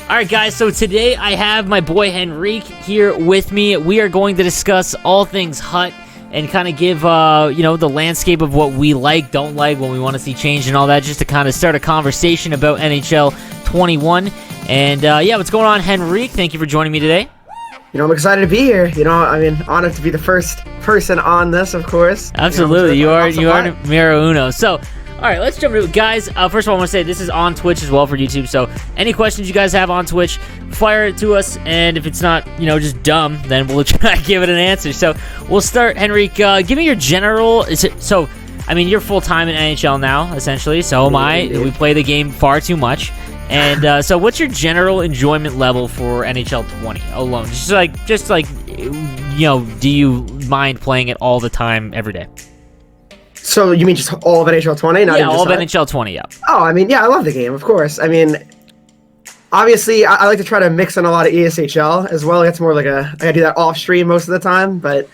All right, guys, so today I have my boy Henreek here with me. We are going to discuss all things Hut and kind of give, the landscape of what we like, don't like, what we want to see change and all that, just to kind of start a conversation about NHL 21. And, what's going on, Henreek? Thank you for joining me today. I'm excited to be here. Honored to be the first person on this, of course. Absolutely. You are numero uno. So, all right, let's jump into it. Guys, first of all, I want to say this is on Twitch as well for YouTube. So any questions you guys have on Twitch, fire it to us. And if it's not, just dumb, then we'll try to give it an answer. So we'll start, Henreek. Give me your general. You're full-time in NHL now, essentially. So am I. We play the game far too much. And so what's your general enjoyment level for NHL 20 alone? Do you mind playing it all the time, every day? So you mean just all of NHL 20? Yeah, all of NHL 20, yeah. Oh, I love the game, of course. Obviously, I like to try to mix in a lot of ESHL as well. It's more like I do that off stream most of the time, but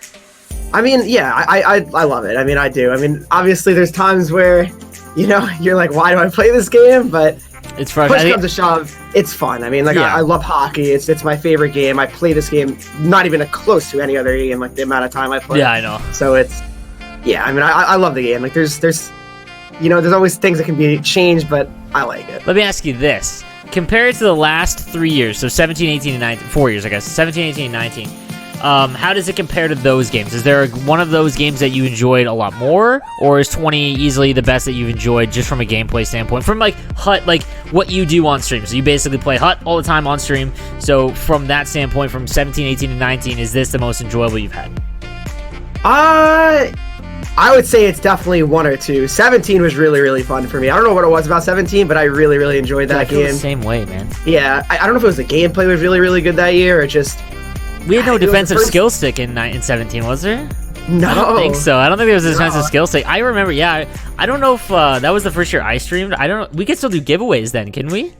I love it. I do. Obviously, there's times where, you're like, why do I play this game? But it's frustrating. Push comes to shove, it's fun. I love hockey. It's my favorite game. I play this game not even close to any other game, like the amount of time I play. Yeah, I know. So it's... Yeah, I love the game. there's always things that can be changed, but I like it. Let me ask you this. Compared to the last 3 years, so 17, 18, and 19, 4 years, I guess, 17, 18, and 19, how does it compare to those games? Is there one of those games that you enjoyed a lot more, or is 20 easily the best that you've enjoyed just from a gameplay standpoint? From, Hut, what you do on stream. So you basically play Hut all the time on stream. So from that standpoint, from 17, 18, and 19, is this the most enjoyable you've had? I would say it's definitely 1 or 2. 17 was really, really fun for me. I don't know what it was about 17, but I really, really enjoyed that game. The same way, man. Yeah, I don't know if it was the gameplay was really, really good that year or just... We had no defensive skill stick in 17, was there? No. I don't think so. I don't think there was a defensive skill stick. I remember, I don't know if that was the first year I streamed. I don't know. We could still do giveaways then, can we?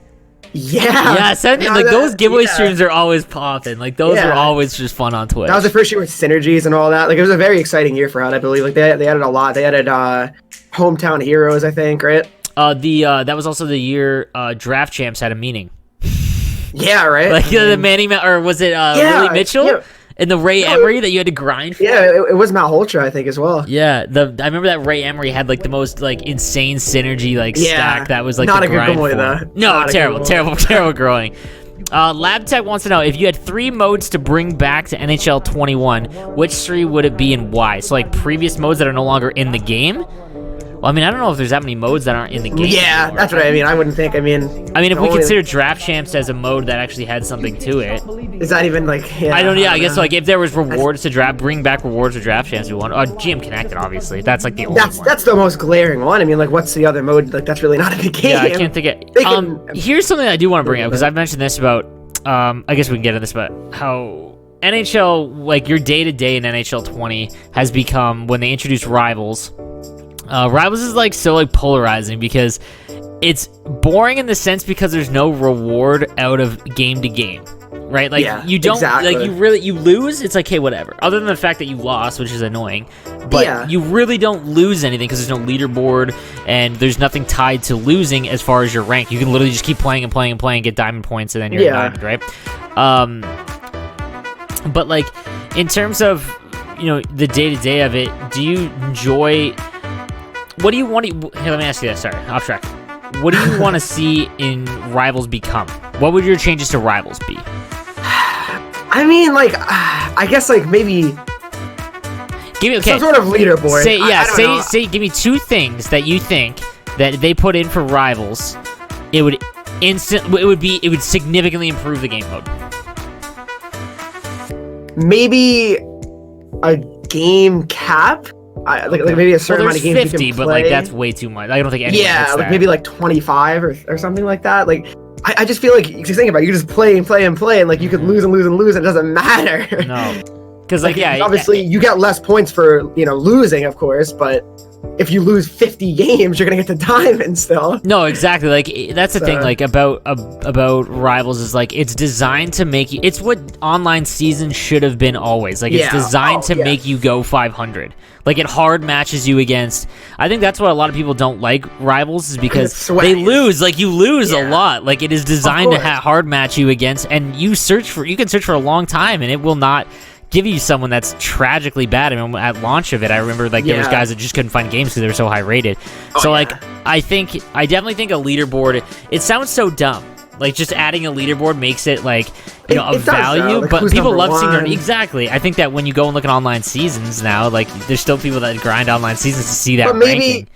Yeah. 17, those giveaway streams are always popping. Those were always just fun on Twitch. That was the first year with synergies and all that. It was a very exciting year for Hut, I believe. They added a lot. They added hometown heroes, I think, right? That was also the year Draft Champs had a meaning. Yeah, right? The Manny, or was it Willie Mitchell? Yeah. And the Ray Emery that you had to grind for? Yeah, it was Matt Holtra, I think, as well. Yeah, I remember that Ray Emery had the most insane synergy stack that was not the a good grind goalie, for. though. No, terrible growing. Lab Tech wants to know, if you had 3 modes to bring back to NHL 21, which 3 would it be and why? So previous modes that are no longer in the game? Well, I don't know if there's that many modes that aren't in the game. Yeah, anymore. That's what I mean. I wouldn't think. If we consider Draft Champs as a mode that actually had something to it, is that even I don't. Yeah, I guess if there was rewards to bring back rewards to Draft Champs, we want. GM Connected, obviously. That's the only one. That's the most glaring one. What's the other mode? That's really not in the game. Yeah, I can't think of. Here's something I do want to bring up because I've mentioned this about. I guess we can get into this about how NHL, your day to day in NHL 20 has become when they introduced Rivals. Rivals is so polarizing because it's boring in the sense because there's no reward out of game to game, right? You don't exactly. You lose. It's hey, whatever. Other than the fact that you lost, which is annoying, but you really don't lose anything because there's no leaderboard and there's nothing tied to losing as far as your rank. You can literally just keep playing and playing and playing, get diamond points, and then you're diamond, right? But in terms of the day to day of it, do you enjoy? What do you want to... Hey, let me ask you this. Sorry, off track. What do you want to see in Rivals become? What would your changes to Rivals be? I guess maybe... Give me some sort of leaderboard. Give me 2 things that you think that if they put in for Rivals, it would significantly improve the game mode. Maybe a game cap? Maybe a certain amount of games 50, you can play. But that's way too much. I don't think anyone hits that. Maybe 25 or something like that. I just feel you just think about it, you just play and play and play, and you could lose and lose and lose, and it doesn't matter. No, because obviously you get less points for losing, of course, but if you lose 50 games, you're gonna get to diamond still. No, exactly. Like that's the thing. Like about Rivals is like it's designed to make you. It's what online seasons should have been always. Like it's designed to make you go 500. Like it hard matches you against. I think that's what a lot of people don't like Rivals is because they lose. Like you lose a lot. Like it is designed to hard match you against, and you can search for a long time, and it will not give you someone that's tragically bad. I mean, at launch of it, I remember like there was guys that just couldn't find games because they were so high rated. I definitely think a leaderboard. It sounds so dumb. Like just adding a leaderboard makes it like a value, like, but people love seeing their exactly. I think that when you go and look at online seasons now, like there's still people that grind online seasons to see that ranking.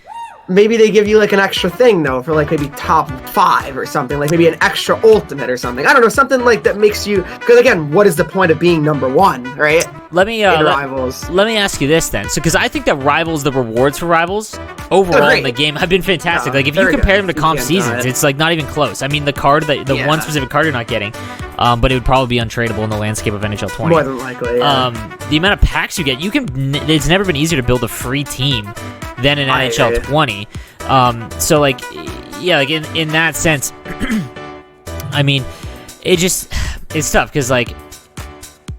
Maybe they give you like an extra thing though for like maybe top 5 or something, like maybe an extra ultimate or something. I don't know, something like that makes you, because again, what is the point of being number 1, right? Let me Rivals. Let me ask you this then. So because I think that Rivals, the rewards for Rivals overall in the game have been fantastic. Like if you compare them to comp seasons, it's like not even close. I mean the one specific card you're not getting, but it would probably be untradeable in the landscape of NHL 20. More than likely, the amount of packs you get, it's never been easier to build a free team than in NHL 20. So like like in that sense, I mean, it's tough because like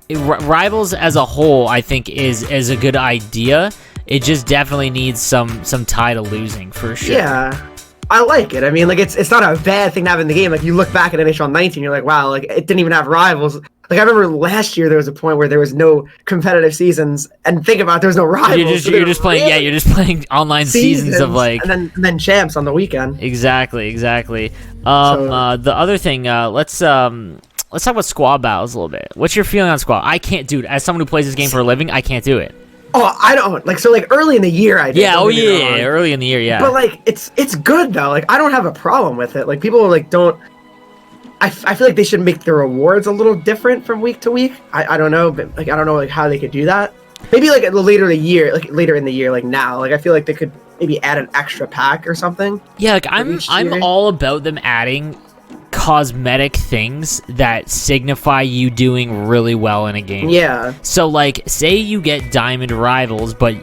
Rivals as a whole, I think is a good idea. It just definitely needs some tie to losing for sure. Yeah. I like it. I mean, like it's not a bad thing to have in the game. Like you look back at NHL 19, you're like, wow, like it didn't even have Rivals. Like I remember last year there was a point where there was no competitive seasons, and think about it, there was no Rivals. You're just playing online seasons of like and then champs on the weekend. Exactly. The other thing, let's talk about squad battles a little bit. What's your feeling on squad? I can't, dude. As someone who plays this game for a living, I can't do it. Oh, I don't like so like early in the year I did. Yeah, early in the year, yeah. But like it's good though. Like I don't have a problem with it. Like people like don't. I feel like they should make the rewards a little different from week to week. I don't know, but like I don't know like how they could do that. Maybe like later in the year, like now. Like I feel like they could maybe add an extra pack or something. Yeah, like I'm all about them adding cosmetic things that signify you doing really well in a game. Yeah. So like say you get Diamond Rivals, but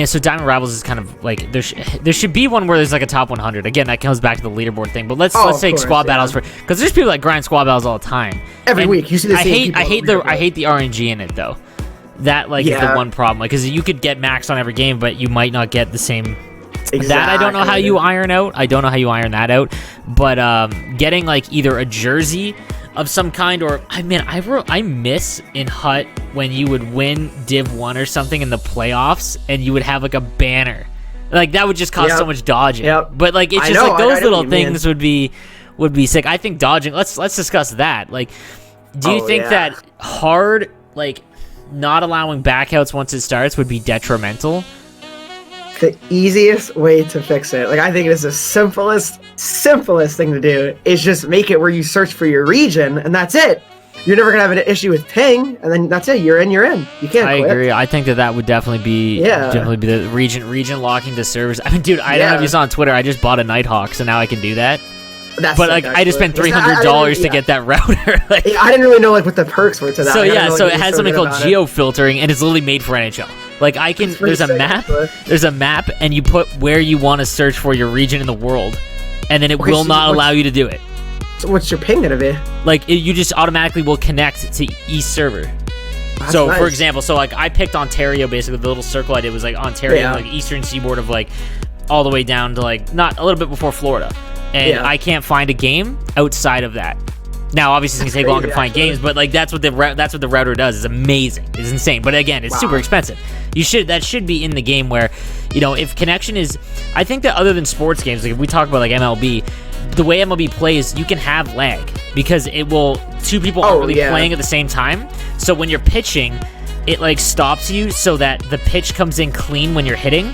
so Diamond Rivals is kind of like there should be one where there's like a top 100. Again, that comes back to the leaderboard thing. But let's take squad battles because there's people that grind squad battles all the time. Every week you see the same I hate the RNG in it though. That is the one problem. Like, because you could get maxed on every game, but you might not get the same. Exactly. That I don't know how you iron out. I don't know how you iron that out. But getting like either a jersey of some kind, or I miss in Hut when you would win Div 1 or something in the playoffs and you would have like a banner. Like that would just cause so much dodging. Yep. But like it's just like those little things would be sick. I think dodging. Let's discuss that. Like, do you think that hard like not allowing backouts once it starts would be detrimental? The easiest way to fix it, like I think it is the simplest thing to do, is just make it where you search for your region and that's it. You're never gonna have an issue with ping, and then that's it. You're in. You can't. I agree. I think that would definitely be the region locking the servers. I mean, dude, I don't know if you saw on Twitter. I just bought a Nighthawk, so now I can do that. But like, I just spent $300 to get that router. Like, I didn't really know like what the perks were to that. So so it has something called geo filtering, and it's literally made for NHL. Like there's a map, and you put where you want to search for your region in the world, and then it will not allow you to do it. So what's your ping gonna be? Like you just automatically will connect to east server. That's so nice. For example, so like I picked Ontario. Basically, the little circle I did was like Ontario, like eastern seaboard of like all the way down to like not a little bit before Florida, and I can't find a game outside of that. Now, obviously, it's gonna take longer to find games, but like that's what the router does. It's amazing. It's insane. But again, it's super expensive. That should be in the game where, if connection is. I think that other than sports games, like if we talk about like MLB, the way MLB plays, you can have lag because two people aren't really playing at the same time. So when you're pitching, it like stops you so that the pitch comes in clean when you're hitting.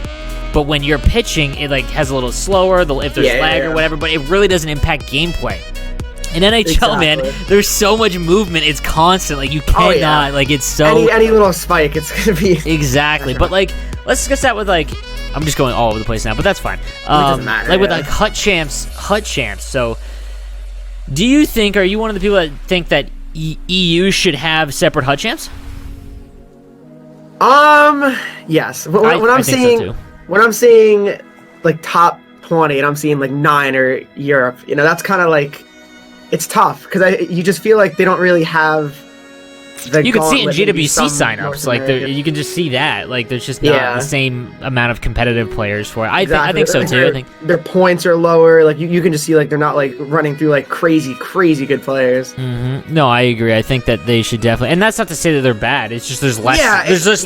But when you're pitching, it like has a little slower if there's lag or whatever. But it really doesn't impact gameplay. In NHL, man, there's so much movement. It's constant. Like you cannot. Like it's so any little spike, it's gonna be exactly. But like, let's discuss that with like. I'm just going all over the place now, but that's fine. It doesn't matter. Like with like Hut champs. So, do you think? Are you one of the people that think that EU should have separate Hut champs? Yes. When I'm I think so, seeing too. when I'm seeing like top 20 and I'm seeing like 9 or Europe, that's kind of like it's tough because you just feel like they don't really have the You can see it in gauntlet, maybe GWC some signups, North like American. you can just see that, like there's just not the same amount of competitive players for it. I think so Like, too. I think their points are lower. Like you can just see like they're not like running through like crazy good players. No, I agree. I think that they should definitely, and that's not to say that they're bad. It's just there's less.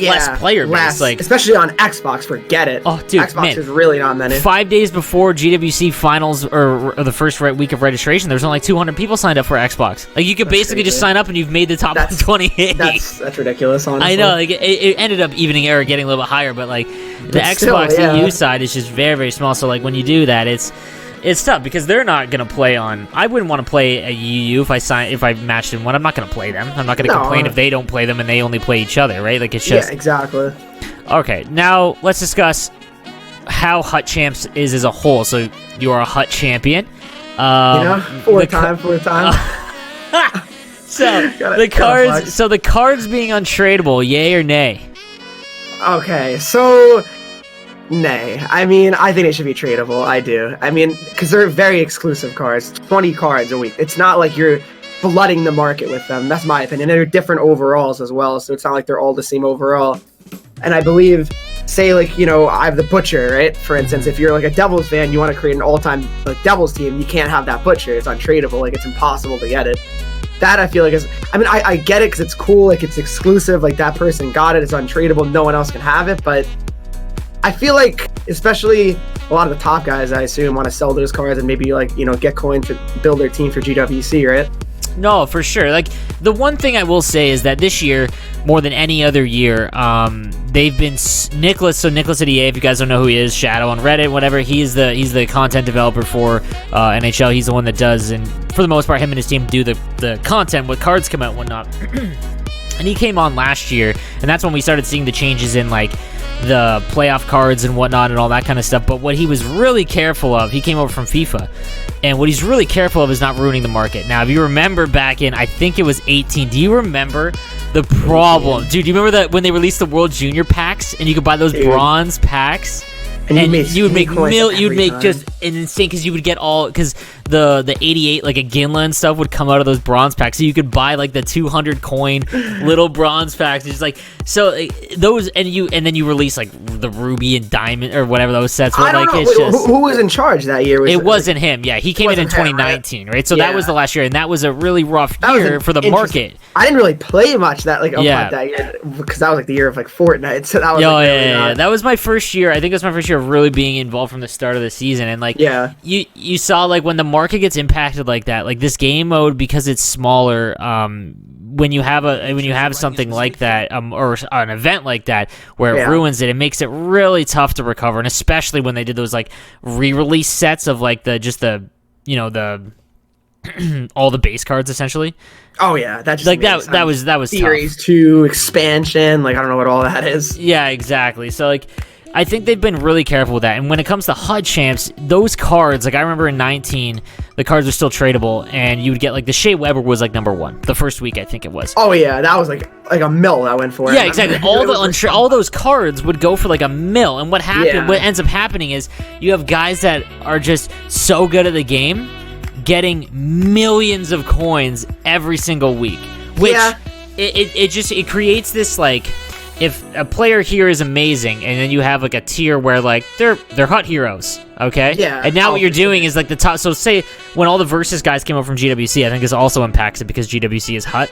Less player base, like especially on Xbox. Forget it. Oh, dude, Xbox man. is really not many. 5 days before GWC finals or the first week of registration, there was only like 200 people signed up for Xbox. Like you could basically just sign up and you've made the top 128. That's ridiculous. Honestly, I know. Like it ended up evening out or getting a little bit higher, but like the Xbox EU side is just very, very small. So like when you do that, it's tough because they're not gonna play on. I wouldn't want to play a EU if I matched in one. I'm not gonna play them. I'm not gonna complain if they don't play them and they only play each other, right? Like it's just exactly. Okay, now let's discuss how Hut Champs is as a whole. So you are a Hut champion. Fourth time. So the cards being untradeable, yay or nay? Okay, so nay. I mean, I think it should be tradable. I do. I mean, because they're very exclusive cards. 20 cards a week. It's not like you're flooding the market with them. That's my opinion. They're different overalls as well, so it's not like they're all the same overall. And I believe, say like, I have the Butcher, right? For instance, if you're like a Devils fan, you want to create an all-time like Devils team, you can't have that Butcher. It's untradeable. Like, it's impossible to get it. That I feel like is, I mean, I get it because it's cool, like it's exclusive, like that person got it, it's untradeable, no one else can have it, but I feel like, especially a lot of the top guys, I assume, want to sell those cards and maybe like, get coins to build their team for GWC, right? No, for sure. Like the one thing I will say is that this year, more than any other year, they've been Nicholas. So Nicholas at EA, if you guys don't know who he is, Shadow on Reddit, whatever. He's the content developer for NHL. He's the one that does, and for the most part, him and his team do the content, what cards come out, and whatnot. And he came on last year, and that's when we started seeing the changes in like the playoff cards and whatnot and all that kind of stuff. But what he was really careful of, he came over from FIFA, and what he's really careful of is not ruining the market. Now, if you remember back in, I think it was 18, do you remember the problem? Dude, do you remember that when they released the World Junior packs and you could buy those bronze packs? And you would make just an insane, because you would get all, because the 88, like a Ginla and stuff would come out of those bronze packs, so you could buy like the 200 coin little bronze packs. It's like, so those, and then you release like the ruby and diamond or whatever those sets were. I don't know. Who was in charge that year? It wasn't him. Yeah, he came in 2019, right? So that was the last year, and that was a really rough year for the market. I didn't really play much that year, because that was like the year of like Fortnite. So that was that was my first year. I think it was my first year of really being involved from the start of the season, and like you saw like when the market gets impacted like that, like this game mode, because it's smaller, when you have something like that, or an event like that where it ruins it makes it really tough to recover. And especially when they did those like re-release sets of like the all the base cards essentially. Oh yeah, that just like that was Series tough. 2 expansion. Like I don't know what all that is. Yeah, exactly. So like, I think they've been really careful with that. And when it comes to HUD champs, those cards, like I remember in 19, the cards were still tradable, and you would get like the Shea Weber was like number 1 the first week, I think it was. Oh yeah, that was like a mill that went for it. Yeah, exactly. All those cards would go for like a mill, and what ends up happening is you have guys that are just so good at the game, getting millions of coins every single week, which it creates this like, if a player here is amazing, and then you have like a tier where like they're HUT heroes, okay? Yeah. And now what you're doing is like the top. So say when all the Versus guys came up from GWC, I think this also impacts it because GWC is HUT.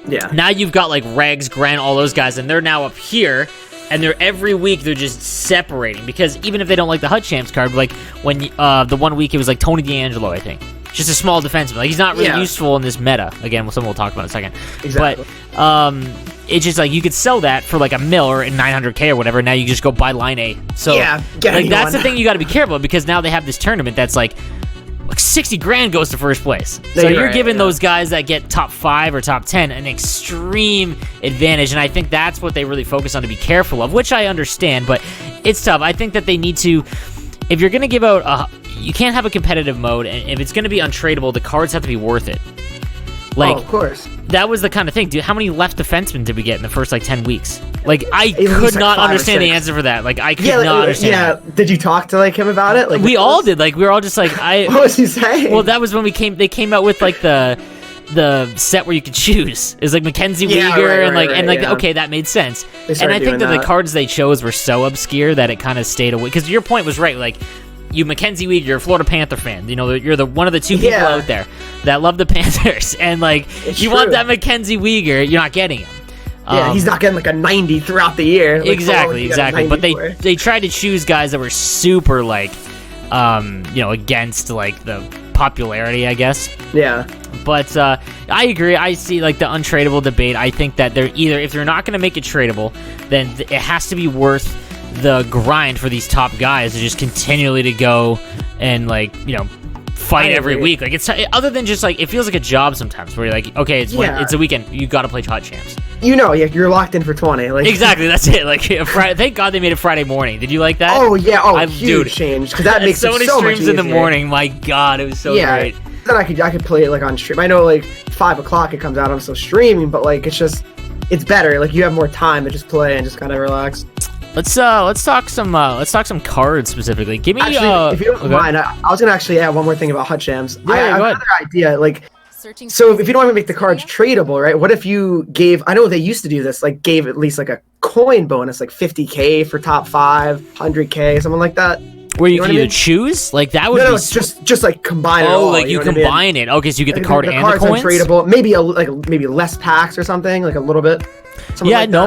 Yeah. Now you've got like Regs, Gren, all those guys, and they're now up here, and they're every week they're just separating, because even if they don't like the HUT champs card, like when the one week it was like Tony D'Angelo, I think. Just a small defenseman. Like he's not really useful in this meta. Again, something we'll talk about in a second. Exactly. But it's just like you could sell that for like a mill or 900K or whatever. Now you just go buy line A. So like that's the thing you got to be careful of, because now they have this tournament that's like 60 grand goes to first place. So you're giving those guys that get top 5 or top 10 an extreme advantage, and I think that's what they really focus on to be careful of, which I understand, but it's tough. I think that they need to, if you're going to give out you can't have a competitive mode, and if it's going to be untradeable, the cards have to be worth it. Like, of course. That was the kind of thing, dude. How many left defensemen did we get in the first like 10 weeks? Like, I least, could like, not 5 or understand the 6. answer for that. Like, I could Yeah, not understand that. Did you talk to like him about it? Like We all did. Like, we were all just like, What was he saying? Well, that was when they came out with like the set where you could choose. It was like Mackenzie Weegar and okay, that made sense. And I think that the cards they chose were so obscure that it kind of stayed away. Because your point was right. Like, you Mackenzie Weegar, you're a Florida Panther fan. You know, you're the one of the 2 people out there that love the Panthers, and like you want that Mackenzie Weegar, you're not getting him. Yeah, he's not getting like a 90 throughout the year. Like, exactly. But they tried to choose guys that were super like, against like the popularity, I guess. Yeah. But I agree. I see like the untradeable debate. I think that they're either, if they're not going to make it tradable, then it has to be worth the grind for these top guys to just continually to go and like, fight every week. Like, it's other than just like, it feels like a job sometimes where you're like, okay, it's a weekend, you got to play Hot Champs. You're locked in for 20. Like exactly, that's it. Like Friday, thank God they made it Friday morning. Did you like that? Oh yeah, huge change because that makes so it many so much streams in the easier. morning. My God, it was so great. Then I could play it like on stream. I know like 5 o'clock it comes out. I'm still streaming, but like it's better. Like you have more time to just play and just kind of relax. Let's talk some cards specifically. Give me if you don't mind, I was gonna actually add one more thing about Hut Champs. Yeah, I have another idea. Like, so if you don't want to make the cards tradable, right? What if you gave? I know they used to do this. Like, gave at least like a coin bonus, like 50K for top 5, 100K, something like that. Where you can either choose, like that would be just like combine it all. Oh, like you combine it. Okay, so you get the card and the coins. Tradable, maybe less packs or something, like a little bit.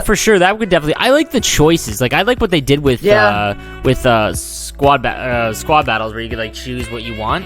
For sure. That would definitely. I like the choices. Like I like what they did with squad battles where you could like choose what you want.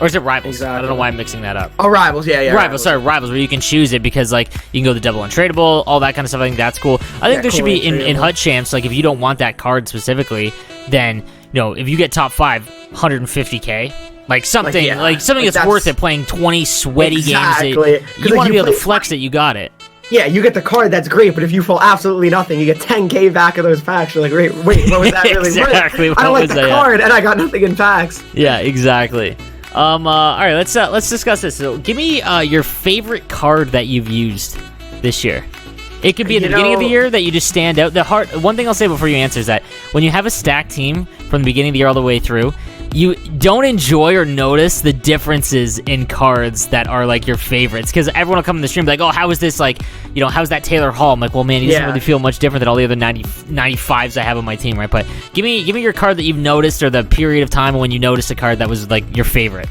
Or is it Rivals? Exactly. I don't know why I'm mixing that up. Oh, Rivals, yeah. Rivals, where you can choose it because, like, you can go the double untradeable, all that kind of stuff. I think that's cool. I think there should be, in Hut Champs, like, if you don't want that card specifically, then, if you get top 5, 150K, like, something that's worth it playing 20 sweaty games. That you want to be able to flex that you got it. Yeah, you get the card, that's great, but if you pull absolutely nothing, you get 10K back of those packs. You're like, wait, what was that really exactly. worth? I don't like the card, and I got nothing in packs. Yeah, exactly. All right, let's discuss this. So, give me your favorite card that you've used this year. It could be at the beginning of the year that you just stand out. One thing I'll say before you answer is that when you have a stacked team from the beginning of the year all the way through, you don't enjoy or notice the differences in cards that are like your favorites, because everyone will come in the stream and be like, oh, how is this like, how's that Taylor Hall? I'm like, well, man, he doesn't really feel much different than all the other 95s I have on my team, right? But give me your card that you've noticed, or the period of time when you noticed a card that was like your favorite.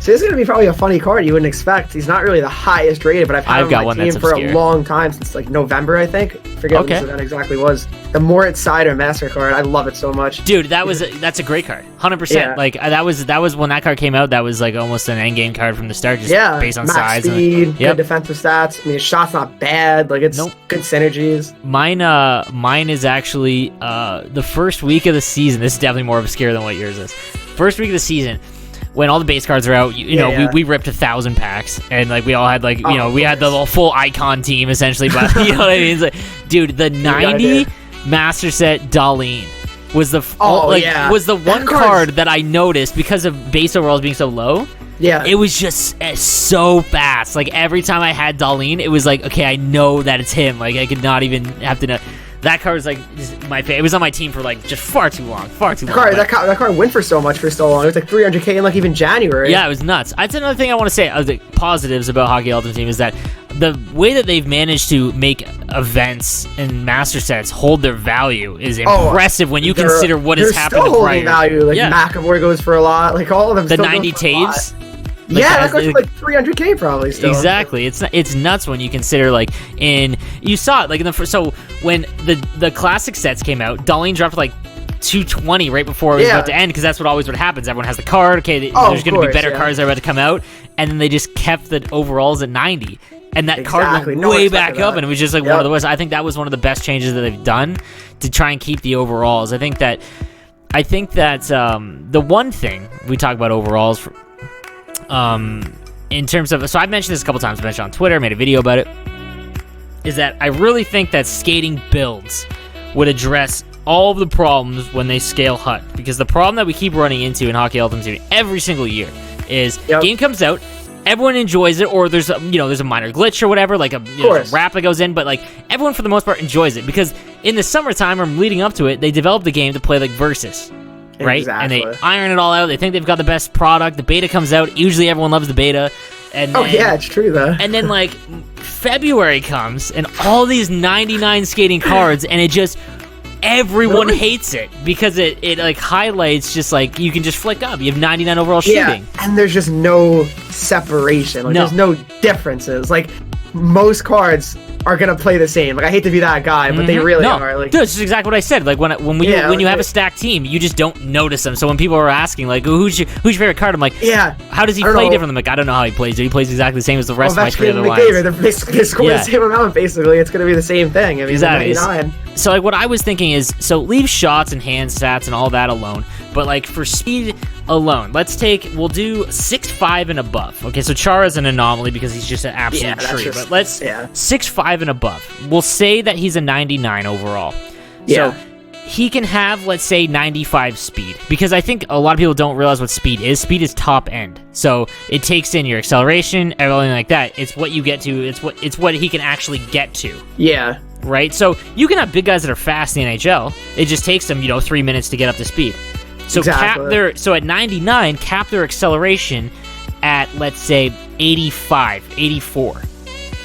So this is going to be probably a funny card you wouldn't expect. He's not really the highest rated, but I've had him on my team for a long time, since like November, I think. Forget what that exactly was. The Moritz Sider Master card. I love it so much. Dude, that's a great card. 100%. Yeah. Like that was when that card came out, that was like almost an endgame card from the start, just based on max size. Speed, good defensive stats. I mean, his shot's not bad. Like, it's good synergies. Mine is actually the first week of the season. This is definitely more obscure than what yours is. First week of the season, when all the base cards are out, we ripped 1,000 packs, and like we all had like we had the little full icon team essentially, but you know what I mean? It's like, dude, the 90 Master Set Darlene was the was the one card that I noticed because of base overalls being so low. Yeah, it was just so fast. Like every time I had Darlene, it was like, okay, I know that it's him. Like I could not even have to know. That card was like my favorite. It was on my team for like just far too long. That card went for so much for so long. It was like 300K in like even January. Yeah, it was nuts. That's another thing I want to say. The positives about Hockey Ultimate Team is that the way that they've managed to make events and master sets hold their value is impressive when you consider what has happened. They're still holding value. Like McAvoy goes for a lot. Like all of them. The 90 Taves. Like that goes for like 300K probably still. Exactly. It's nuts when you consider like you saw it like in the first, so when the classic sets came out, Darlene dropped like 220 right before it was about to end, because that's what happens. Everyone has the card. Okay, there's going to be better cards that are about to come out, and then they just kept the overalls at 90, and that card went way back up, and it was just like one of the worst. I think that was one of the best changes that they've done to try and keep the overalls. I think that the one thing we talk about overalls. In terms of, so I've mentioned this a couple times, I mentioned on Twitter, made a video about it, is that I really think that skating builds would address all of the problems when they scale Hut, because the problem that we keep running into in Hockey Ultimate Team every single year is game comes out, everyone enjoys it, or there's a minor glitch or whatever, like a wrap that goes in, but like everyone for the most part enjoys it because in the summertime or leading up to it, they develop the game to play like versus. Right? Exactly. And they iron it all out. They think they've got the best product. The beta comes out. Usually everyone loves the beta. And then, yeah, it's true though. And then like February comes and all these 99 skating cards, and it just everyone hates it because it like highlights just like you can just flick up. You have 99 overall shooting. And there's just no separation. Like there's no differences. Like most cards are gonna play the same. Like I hate to be that guy, but they really are. Like, dude, it's exactly what I said. Like when you have a stacked team, you just don't notice them. So when people are asking like, who's your favorite card? I'm like, how does he play different? I'm like, I don't know how he plays. He plays exactly the same as the rest of my three other lines. They score the same amount basically. It's gonna be the same thing. I mean, exactly. 99. So like what I was thinking is, so leave shots and hand stats and all that alone. But like for speed alone, we'll do 6'5" and above. Okay, so Chara's an anomaly because he's just an absolute tree. But let's 6'5" and above. We'll say that he's a 99 overall. So he can have, let's say, 95 speed. Because I think a lot of people don't realize what speed is. Speed is top end. So it takes in your acceleration, everything like that. It's what you get to. It's what he can actually get to. Yeah. Right? So you can have big guys that are fast in the NHL. It just takes them, 3 minutes to get up to speed. So so at 99, cap their acceleration at, let's say, 85, 84.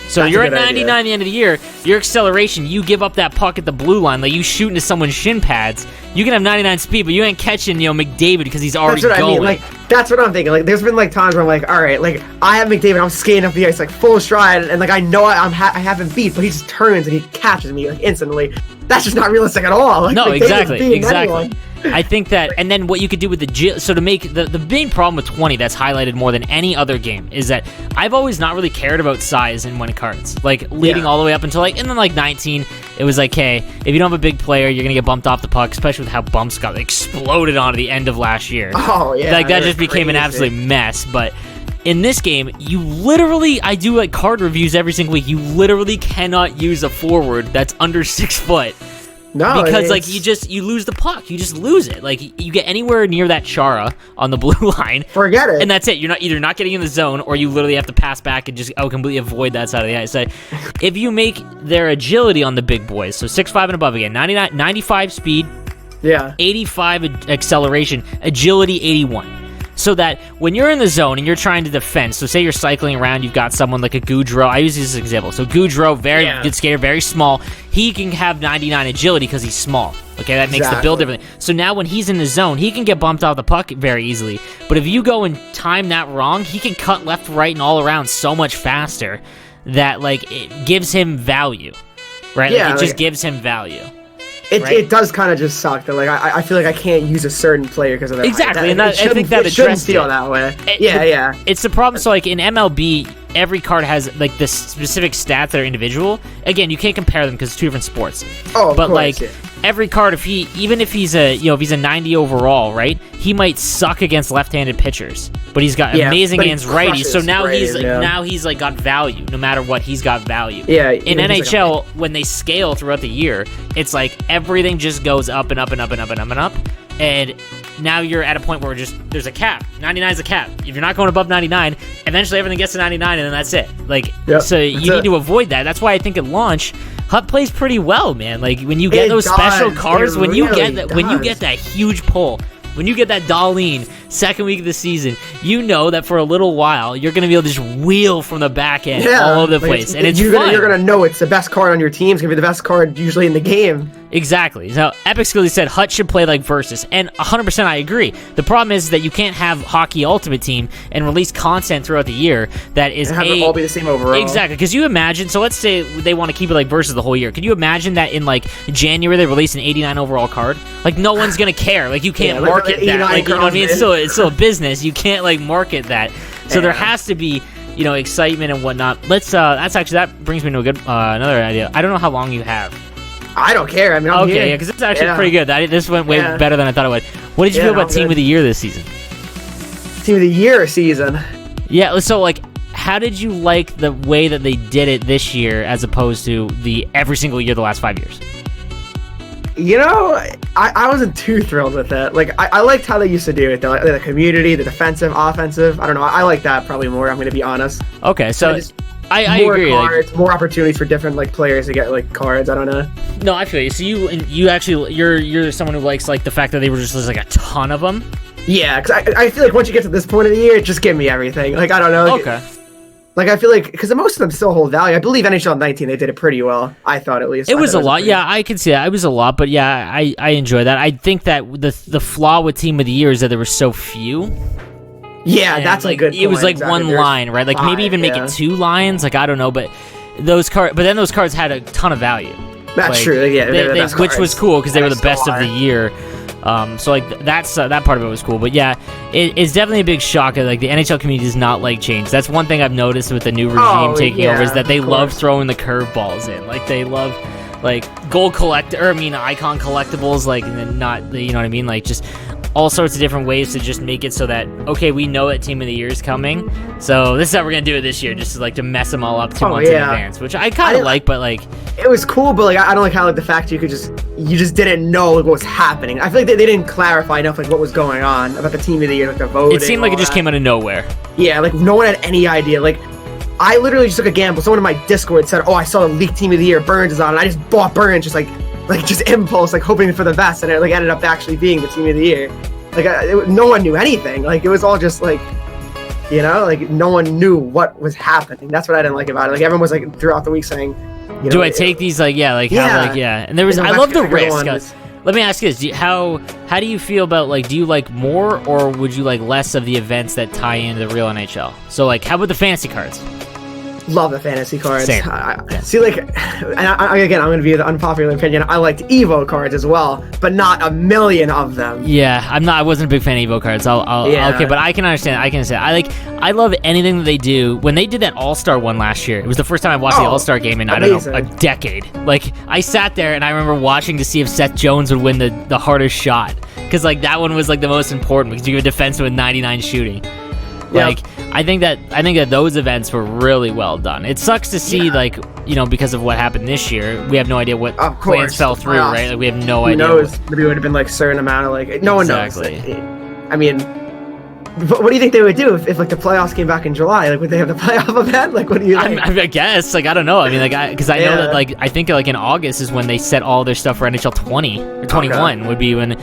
So you're at 99 at the end of the year, your acceleration, you give up that puck at the blue line, like you shoot into someone's shin pads, you can have 99 speed, but you ain't catching, McDavid because he's already going. I mean. Like, that's what I'm thinking. Like, there's been, like, times where I'm like, all right, like, I have McDavid, I'm skating up the ice, like, full stride, and like, I know I have him beat, but he just turns and he catches me, like, instantly. That's just not realistic at all. Like, no, exactly. Anyone. I think that, and then what you could do with so to make, the main problem with 20 that's highlighted more than any other game is that I've always not really cared about size in 20 cards. Like, leading all the way up until, like, and then, like, 19, it was like, hey, if you don't have a big player, you're gonna get bumped off the puck, especially with how bumps got exploded onto the end of last year. Oh, yeah. Like, that just became an absolute mess, but in this game, you literally, I do, like, card reviews every single week, you literally cannot use a forward that's under 6 foot. No, because like you lose the puck, you just lose it. Like you get anywhere near that Chara on the blue line, forget it, and that's it. You're either not getting in the zone, or you literally have to pass back and just completely avoid that side of the ice. So if you make their agility on the big boys, so 6'5" and above again, 95 speed, 85 acceleration, agility 81. So that when you're in the zone and you're trying to defend, so say you're cycling around, you've got someone like a Goudreau. I use this as an example. So Goudreau, very good skater, very small. He can have 99 agility because he's small. Okay, that makes the build differently. So now when he's in the zone, he can get bumped off the puck very easily. But if you go and time that wrong, he can cut left, right, and all around so much faster that like it gives him value. Right? Yeah, like, it just gives him value. It does kind of just suck that like I feel like I can't use a certain player because of that. Exactly, and I think that it shouldn't feel that way. It's the problem. So like in MLB, every card has like the specific stats that are individual. Again, you can't compare them because it's two different sports. Oh, but of course, like every card, if he's a 90 overall, right? He might suck against left-handed pitchers, but he's got amazing against righties. So now he's like got value. No matter what, he's got value. Yeah. In NHL, when they scale throughout the year, it's like everything just goes up and up and up and up and up and up. And now you're at a point where there's a cap. 99 is a cap. If you're not going above 99, eventually everything gets to 99, and then that's it. Like, so you need to avoid that. That's why I think at launch, Hut plays pretty well, man. Like when you get those special cards, when you get that huge pull, when you get that Darlene second week of the season, you know that for a little while you're gonna be able to just wheel from the back end all over the place, and you're gonna know it's the best card on your team. It's gonna be the best card usually in the game. Exactly. So Epic Skilly said Hut should play like Versus, and 100% I agree. The problem is that you can't have Hockey Ultimate Team and release content throughout the year that is and have it all be the same overall. Exactly. Because you imagine, so let's say they want to keep it like Versus the whole year. Can you imagine that in like January they release an 89 overall card? Like no one's gonna care. Like you can't market that. Like you know what I mean? It's still a business. You can't like market that. So there has to be excitement and whatnot. Let's that brings me to a good another idea. I don't know how long you have. I don't care. I mean, I'm here. Because it's actually pretty good. This went way better than I thought it would. What did you feel about Team of the Year this season? Team of the Year season? Yeah, so like, how did you like the way that they did it this year as opposed to the every single year the last 5 years? I wasn't too thrilled with it. Like, I liked how they used to do it, the community, the defensive, offensive. I don't know. I like that probably more, I'm going to be honest. Okay, so I more agree. cards, more opportunities for different like players to get like cards. I don't know. No, I feel you. So you actually you're someone who likes like the fact that they were just like a ton of them. Yeah, because I feel like once you get to this point of the year, just give me everything. Like I don't know. Like, Okay. Like I feel like because most of them still hold value. I believe NHL 19 they did it pretty well. I thought at least it was a lot. Yeah, I can see that. It was a lot, but yeah, I enjoy that. I think that the flaw with Team of the Year is that there were so few. Yeah, And, that's like, a good. It was point, like exactly. one There's line, right? Like maybe even make yeah. it 2 lines. Like I don't know, but those cards had a ton of value. That's Like, true. Yeah, they're the best which was cards. cool because they were the Still best of the are. year. So like that's that part of it was cool, but yeah, it's definitely a big shock that like the NHL community does not like change. That's one thing I've noticed with the new regime taking over is that they love throwing the curveballs in. Like they love like icon collectibles, like and then not you know what I mean, like just all sorts of different ways to just make it so that okay, we know that Team of the Year is coming, so this is how we're gonna do it this year, just to, like to mess them all up 2 months in advance, which I kind of like, but like it was cool, but like I don't like how like the fact you just didn't know like, what was happening. I feel like they didn't clarify enough like what was going on about the Team of the Year, like the voting. it seemed like it just came out of nowhere. Yeah, like no one had any idea. Like I literally just took a gamble. Someone in my Discord said, "Oh, I saw the leaked Team of the Year. Burns is on," and I just bought Burns just like just impulse, like hoping for the best, and it like ended up actually being the Team of the Year. Like no one knew anything. Like it was all just like, you know, like no one knew what was happening. That's what I didn't like about it. Like everyone was like throughout the week saying, you know, do I take these like how and there was You know, I love the that's a good risk. one. Let me ask you this: how do you feel about like do you like more or would you like less of the events that tie into the real NHL? So like how about the fantasy cards? Love the fantasy cards. Same. See, like, and again, I'm going to be the unpopular opinion. I liked Evo cards as well, but not a million of them. Yeah, I wasn't a big fan of Evo cards. Okay, but I can understand. I love anything that they do. When they did that All-Star one last year, it was the first time I watched the All-Star game in, I don't know, a decade. Like, I sat there and I remember watching to see if Seth Jones would win the hardest shot. Because, like, that one was, like, the most important because you have a defenseman with 99 shooting. Like, I think that those events were really well done. It sucks to see, like, you know, because of what happened this year, we have no idea what plans fell through, right? Like, we have no idea. Who knows? Maybe it would have been, like, certain amount of, like, no one knows. I mean, what do you think they would do if like, the playoffs came back in July? Like, would they have the playoff event? Like, what do you think? I guess, like, I don't know. I mean, like, because I know that, like, I think, like, in August is when they set all their stuff for NHL 20 or 21 would be when...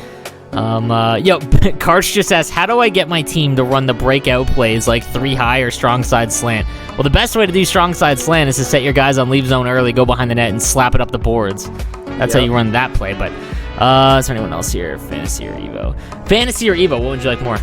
Karch just asked, how do I get my team to run the breakout plays like 3 high or strong side slant? Well, the best way to do strong side slant is to set your guys on leave zone early, go behind the net, and slap it up the boards. That's how you run that play. But is there anyone else here? Fantasy or Evo? Fantasy or Evo? What would you like more?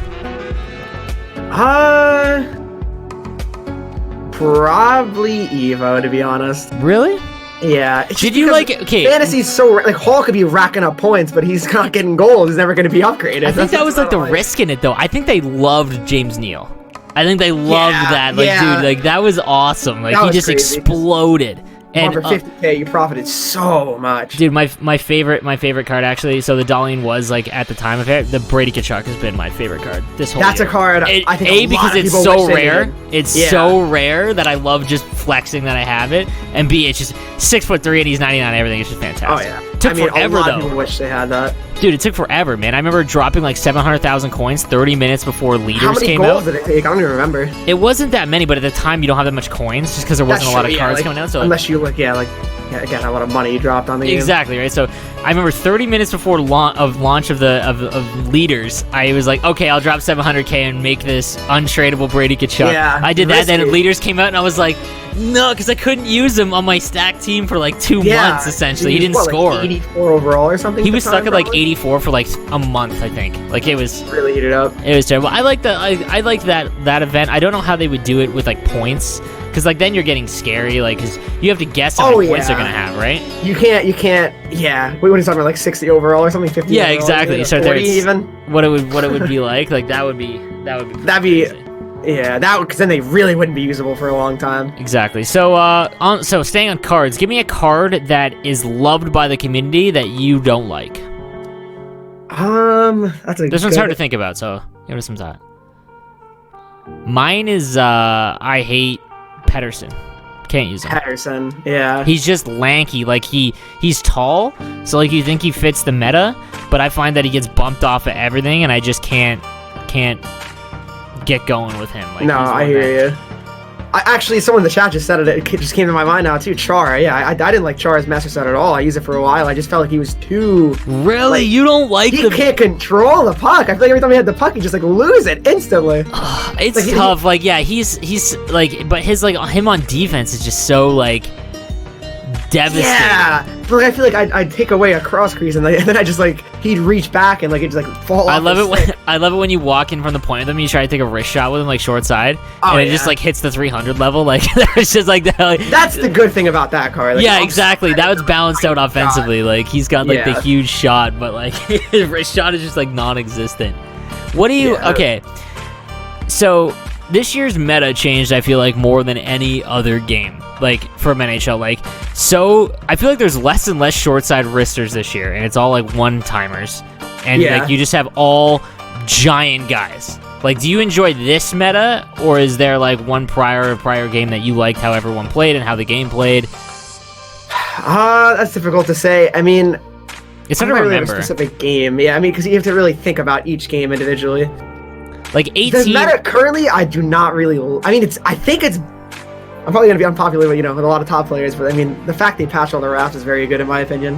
Probably Evo, to be honest. Really? Yeah. Did you like it? Okay. Fantasy's so like Hall could be racking up points, but he's not getting goals. He's never going to be upgraded. I think that was like the risk in it, though. I think they loved James Neal. I think they loved that. Like, dude, like that was awesome. Like he just exploded. And for 50K, you profited so much. Dude, my favorite card actually. So the Darlene was like at the time of it. The Brady Tkachuk has been my favorite card this whole year. That's a card. I think because it's so rare. It's so rare that I love just flexing that I have it. And B, it's just 6'3" and he's 99. Everything is just fantastic. Oh yeah. Took forever a lot though. Of people wish they had that. Dude, it took forever, man. I remember dropping like 700,000 coins 30 minutes before leaders came out. How many goals did it take? I don't even remember. It wasn't that many, but at the time you don't have that much coins just because there wasn't a lot of cards coming out. So unless you again, a lot of money you dropped on the game. Exactly, right? So I remember 30 minutes before launch of leaders, I was like, okay, I'll drop 700K and make this untradeable Brady Tkachuk. Yeah, I did that, then leaders came out and I was like, no, because I couldn't use him on my stacked team for like 2 months, essentially. He didn't score. Like 84 overall or something? He was stuck at like 84 for like a month, I think. Like it was... really heated up. It was terrible. I like that event. I don't know how they would do it with like points. Because like then you're getting scary, like because you have to guess how many points they're gonna have, right? You can't. Yeah, what are you talking about? Like 60 overall or something? 50. Yeah, overall, exactly. So 40 even. What it would be like that would be. Yeah, because then they really wouldn't be usable for a long time. Exactly. So so staying on cards, give me a card that is loved by the community that you don't like. This one's hard to think about, so give it some thought. Mine is I hate Pedersen. Can't use him. Pedersen, yeah. He's just lanky. Like he's tall, so like you think he fits the meta, but I find that he gets bumped off of everything, and I just can't get going with him. Like, no, I hear you. Actually, someone in the chat just said it. It just came to my mind now too. Char, yeah, I didn't like Char as Master Set at all. I used it for a while. I just felt like he was too. Really, you don't like he can't control the puck. I feel like every time he had the puck, he just like lose it instantly. It's like, tough. Like, yeah, he's like, but his like him on defense is just so like devastating. Yeah, but like, I feel like I'd take away a cross crease and then I just like he'd reach back and like it just like fall off. I love it when you walk in from the point of them and you try to take a wrist shot with him like short side and it just like hits the 300 level. Like it's just like that. Like, that's the good thing about that card. Like, yeah, exactly. That was balanced out offensively. Like he's got like the huge shot, but like his wrist shot is just like non-existent. What do you? Okay, so this year's meta changed. I feel like more than any other game. Like from NHL, like so I feel like there's less and less short side wristers this year, and it's all like one timers, and like you just have all giant guys. Like, do you enjoy this meta, or is there like one prior game that you liked how everyone played and how the game played? That's difficult to say. I mean, it's hard to remember a specific game. Yeah, I mean, because you have to really think about each game individually. Like 18. The meta currently, I do not really. I mean, I think it's. I'm probably going to be unpopular, with a lot of top players, but I mean, the fact they patched all the rafts is very good in my opinion.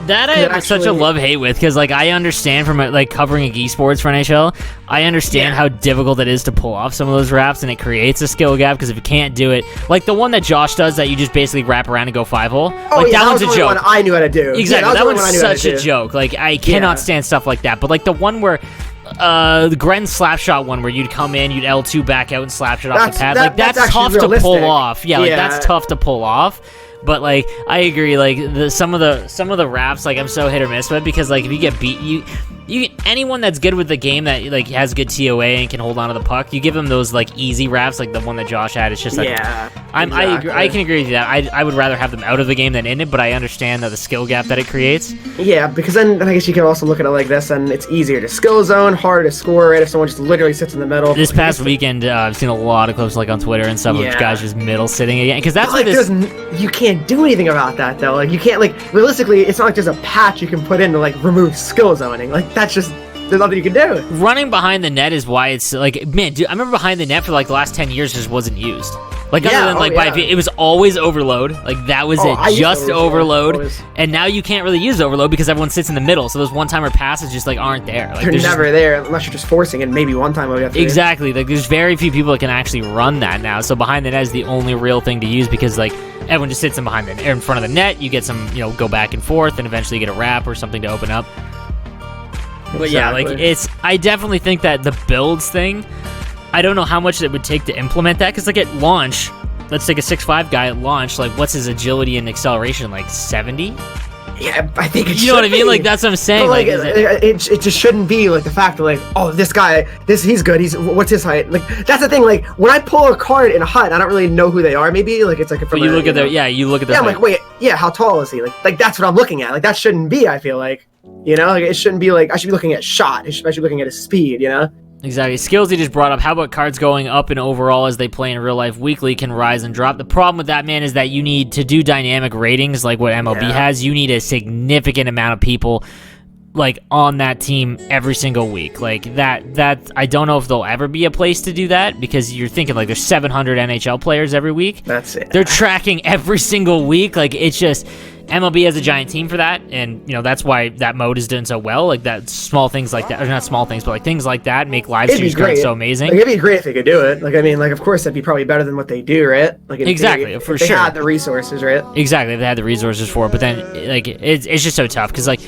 That I have such a love-hate with, because like I understand from like covering esports for NHL, I understand how difficult it is to pull off some of those rafts, and it creates a skill gap, because if you can't do it, like the one that Josh does that you just basically wrap around and go 5-hole, like that one's a joke. One I knew how to do. Exactly, that one's such a joke. Like I cannot stand stuff like that, but like the one where the Gren slap shot one where you'd come in, you'd L2 back out and slap shot off the pad. Like that's tough to pull off. Yeah, like that's tough to pull off. But like I agree, like some of the rafts, like I'm so hit or miss with, because like if you get beat, you anyone that's good with the game that like has good TOA and can hold on to the puck, you give them those like easy rafts, like the one that Josh had. It's just like I can agree with you that I would rather have them out of the game than in it, but I understand that the skill gap that it creates. Yeah, because then I guess you can also look at it like this, and it's easier to skill zone, harder to score, right? If someone just literally sits in the middle. This past weekend, I've seen a lot of clips like on Twitter and stuff of guys just middle sitting again, because that's like you can't do anything about that though. Like you can't, like, realistically, it's not like there's a patch you can put in to like remove skill zoning. Like that's just, there's nothing you can do. Running behind the net is why it's like, man, dude, I remember behind the net for like the last 10 years just wasn't used. Like other than like it was always overload. Like that was it, just overload. And now you can't really use overload because everyone sits in the middle. So those one-timer passes just like aren't there. Like they're never there unless you're just forcing it. Maybe one time we'll exactly. Like there's very few people that can actually run that now. So behind the net is the only real thing to use, because like everyone just sits in in front of the net. You get some, go back and forth, and eventually get a wrap or something to open up. But yeah, like I definitely think that the builds thing, I don't know how much it would take to implement that, because like at launch, let's take a 6'5" guy at launch, like what's his agility and acceleration, like 70? Yeah, I think it should. You know what I mean? Like that's what I'm saying. Like it just shouldn't be like the fact that like, oh, this guy, he's good. What's his height? Like that's the thing. Like when I pull a card in a HUD, I don't really know who they are. Maybe like it's like you look at their you look at their. Yeah, I'm like, wait, how tall is he? Like that's what I'm looking at. Like that shouldn't be. I feel like, like it shouldn't be like I should be looking at shot. I should be looking at his speed. Exactly. Skills he just brought up. How about cards going up in overall as they play in real life weekly can rise and drop? The problem with that, man, is that you need to do dynamic ratings like what MLB has. You need a significant amount of people like on that team every single week. Like that I don't know if there'll ever be a place to do that, because you're thinking like there's 700 NHL players every week. That's it. They're tracking every single week. Like it's just MLB has a giant team for that, and that's why that mode is doing so well. Like that, small things like that, or not small things, but like things like that make live streams so amazing. Like, it'd be great if they could do it. Like I mean, like of course that'd be probably better than what they do, right? Like exactly, for sure. They had the resources, right? Exactly, if they had the resources for it, but then like it's just so tough, because like.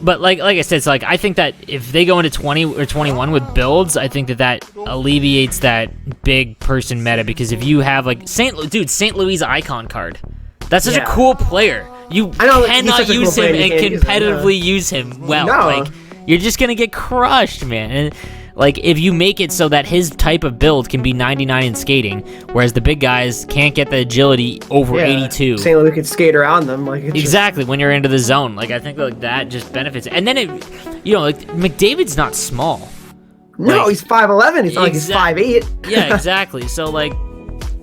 But like I said, it's like I think that if they go into 20 or 21 with builds, I think that alleviates that big person meta, because if you have like St. Louis icon card, that's such a cool player. You cannot use him and competitively use him well. No. Like you're just gonna get crushed, man. And like if you make it so that his type of build can be 99 in skating, whereas the big guys can't get the agility over 82. St. Louis could skate around them, like exactly when you're into the zone. Like I think like that just benefits. And then it, like McDavid's not small. No, like, he's 5'11". He's not like he's 5'8". Yeah, exactly. So like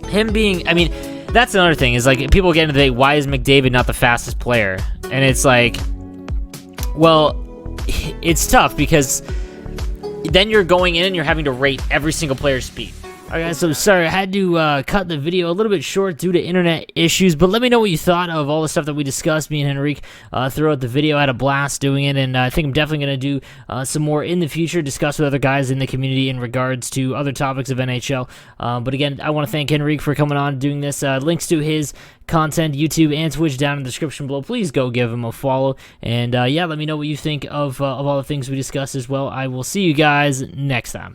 him being, I mean, that's another thing is like people get into the debate, why is McDavid not the fastest player? And it's like, well, it's tough because then you're going in and you're having to rate every single player's speed. Alright guys, so sorry, I had to cut the video a little bit short due to internet issues, but let me know what you thought of all the stuff that we discussed, me and Henreek, throughout the video. I had a blast doing it, and I think I'm definitely going to do some more in the future, discuss with other guys in the community in regards to other topics of NHL. But again, I want to thank Henreek for coming on and doing this. Links to his content, YouTube, and Twitch down in the description below. Please go give him a follow, and yeah, let me know what you think of all the things we discussed as well. I will see you guys next time.